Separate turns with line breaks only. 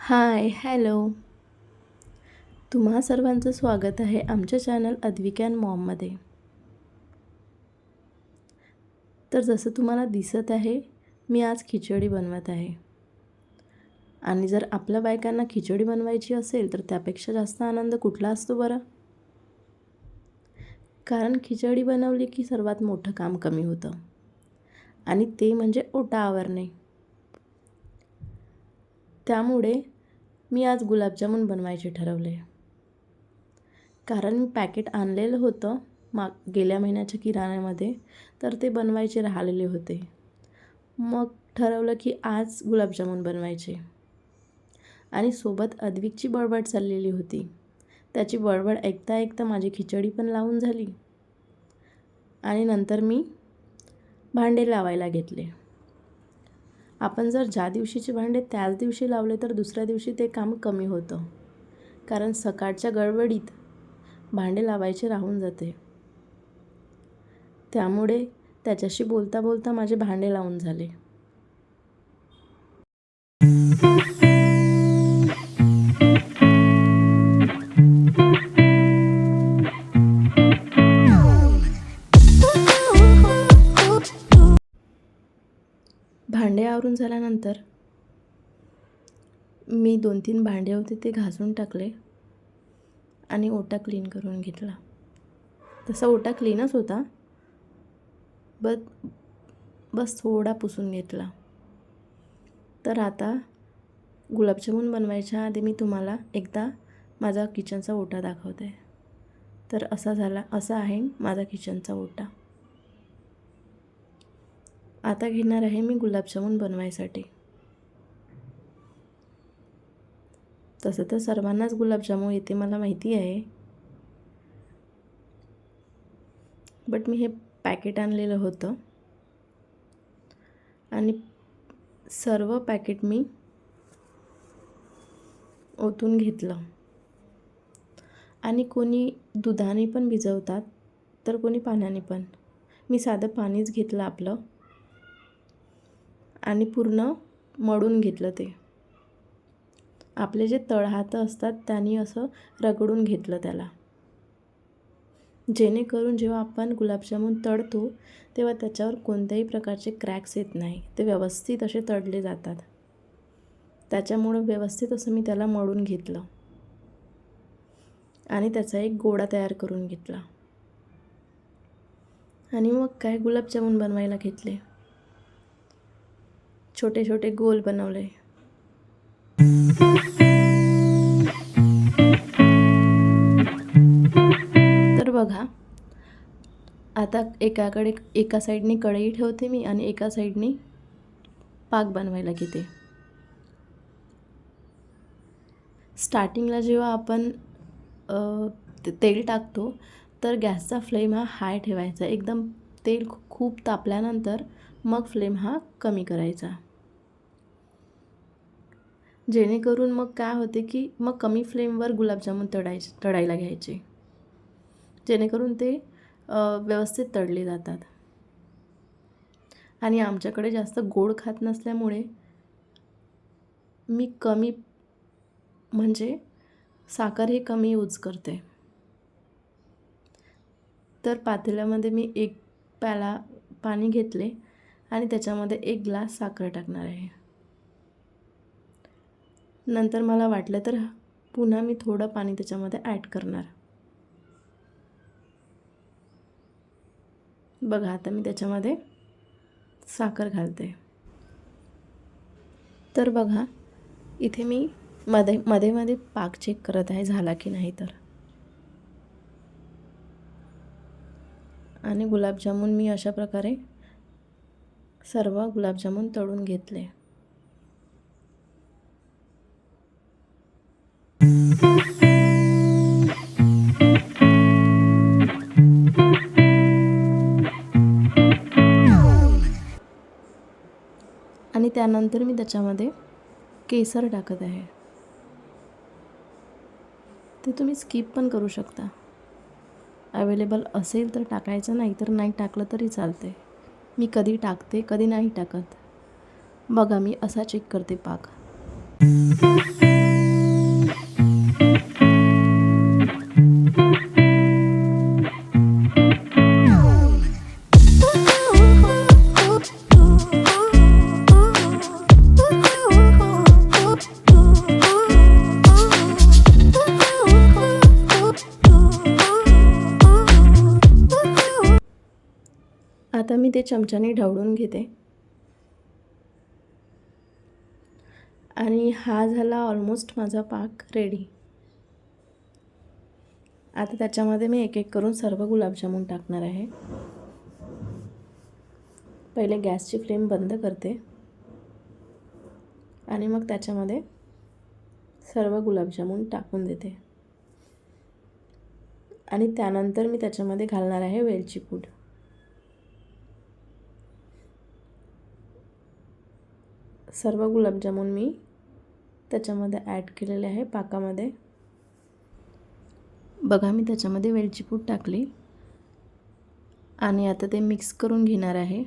हाय, hello. तुम्हा सर्वांचं स्वागत आहे आमच्या चॅनल अद्विका अँड मॉममध्ये. तर जसं तुम्हाला दिसत आहे, मी आज खिचडी बनवत आहे. आणि जर आपल्या बायकांना खिचडी बनवायची असेल तर त्यापेक्षा जास्त आनंद कुठला असतो बरं? कारण खिचडी बनवली की सर्वात मोठं काम कमी होतं. आणि ते म्हणजे ओटा आवरणे. त्यामुळे मी आज गुलाबजामुन बनवायचे ठरवले. कारण मी पॅकेट आणलेलं होतं गेल्या महिन्याच्या किराण्यामध्ये, तर ते बनवायचे राहिलेले होते. मग ठरवलं की आज गुलाबजामुन बनवायचे. आणि सोबत अद्विकची बडबड चाललेली होती. त्याची बडबड ऐकता ऐकता माझी खिचडी पण लावून झाली. आणि नंतर मी भांडे लावायला घेतले. आपण जर ज्या दिवशीचे भांडे त्याच दिवशी लावले तर दुसऱ्या दिवशी ते काम कमी होतं. कारण सकाळच्या गडबडीत भांडे लावायचे राहून जाते. त्यामुळे त्याच्याशी बोलता बोलता माझे भांडे लावून झाले. भांडे आवरून झाल्यानंतर मी 2-3 भांडे होते ते घासून टाकले आणि ओटा क्लीन करून घेतला. तसा ओटा क्लीनच होता, बस थोडा पुसून घेतला. तर आता गुलाबजामुन बनवायच्या आधी मी तुम्हाला एकदा माझा किचनचा ओटा दाखवते. तर असा आहे माझा किचनचा ओटा. आता घेणार आहे मी गुलाबजामुन बनवायसाठी. तसं तर सर्वांनाच गुलाबजामुन येते मला माहिती आहे, बट मी हे पॅकेट आणलेलं होतं आणि सर्व पॅकेट मी ओतून घेतलं. आणि कोणी दुधाने पण भिजवतात तर कोणी पाण्याने पण. मी साधं पाणीच घेतलं आपलं आणि पूर्ण मळून घेतलं. ते आपले जे तळहात असतात त्यांनी असं रगडून घेतलं त्याला, जेणेकरून जेव्हा आपण गुलाबजामुन तळतो तेव्हा त्याच्यावर कोणत्याही प्रकारचे क्रॅक्स येत नाही. ते व्यवस्थित असे तळले जातात. त्याच्यामुळं व्यवस्थित असं मी त्याला मळून घेतलं आणि त्याचा एक गोळा तयार करून घेतला. आणि मग काय गुलाबजामुन बनवायला घेतले. छोटे छोटे गोल बनवले. तर बघा, आता एका साईडने कढई ठेवते मी आणि एका साईडने पाक बनवायला घेते. स्टार्टिंगला जेव्हा आपण तेल टाकतो तर गॅसचा फ्लेम हा हाय ठेवायचा. एकदम तेल खूप तापल्यानंतर मग फ्लेम हा कमी करायचा. जेणेकरून मग काय होते की मग कमी फ्लेमवर गुलाबजामुन तळायला घ्यायचे, जेणेकरून ते व्यवस्थित तळले जातात. आणि आमच्याकडे जास्त गोड खात नसल्यामुळे मी कमी म्हणजे साखर हे कमी यूज करते. तर पातेल्यामध्ये मी 1 प्याला पाणी घेतले आणि त्याच्यामध्ये 1 ग्लास साखर टाकणार आहे. नंतर मला वाटलं तर पुन्हा मी थोडं पाणी त्याच्यामध्ये ॲड करणार. बघा, आता मी त्याच्यामध्ये साखर घालते. तर बघा, इथे मी मध्ये पाक चेक करत आहे झाला की नाही तर. आणि गुलाबजामुन मी अशा प्रकारे सर्व गुलाबजामुन तळून घेतले. आणि त्यानंतर मी त्याच्यामध्ये केसर टाकत आहे. ते तुम्ही स्किप पण करू शकता. अवेलेबल असेल तर टाकायचं, नाही तर नाही टाकलं तरी चालते. मी कधी टाकते कधी नाही टाकत. बघा, मी असा चेक करते पाक. आता मी ते चमच्याने ढवळून घेते आणि हा झाला ऑलमोस्ट माझा पाक रेडी. आता त्याच्यामध्ये मी एक एक करून सर्व गुलाबजामुन टाकणार आहे. पहिले गॅसची फ्लेम बंद करते आणि मग त्याच्यामध्ये सर्व गुलाबजामुन टाकून देते आणि त्यानंतर मी त्याच्यामध्ये घालणार आहे वेलची पूड. सर्व गुलाबजामुन मी त्याच्यामध्ये ॲड केलेले आहे पाकामध्ये. बघा मी त्याच्यामध्ये वेलची पूड टाकली आणि आता ते मिक्स करून घेणार आहे.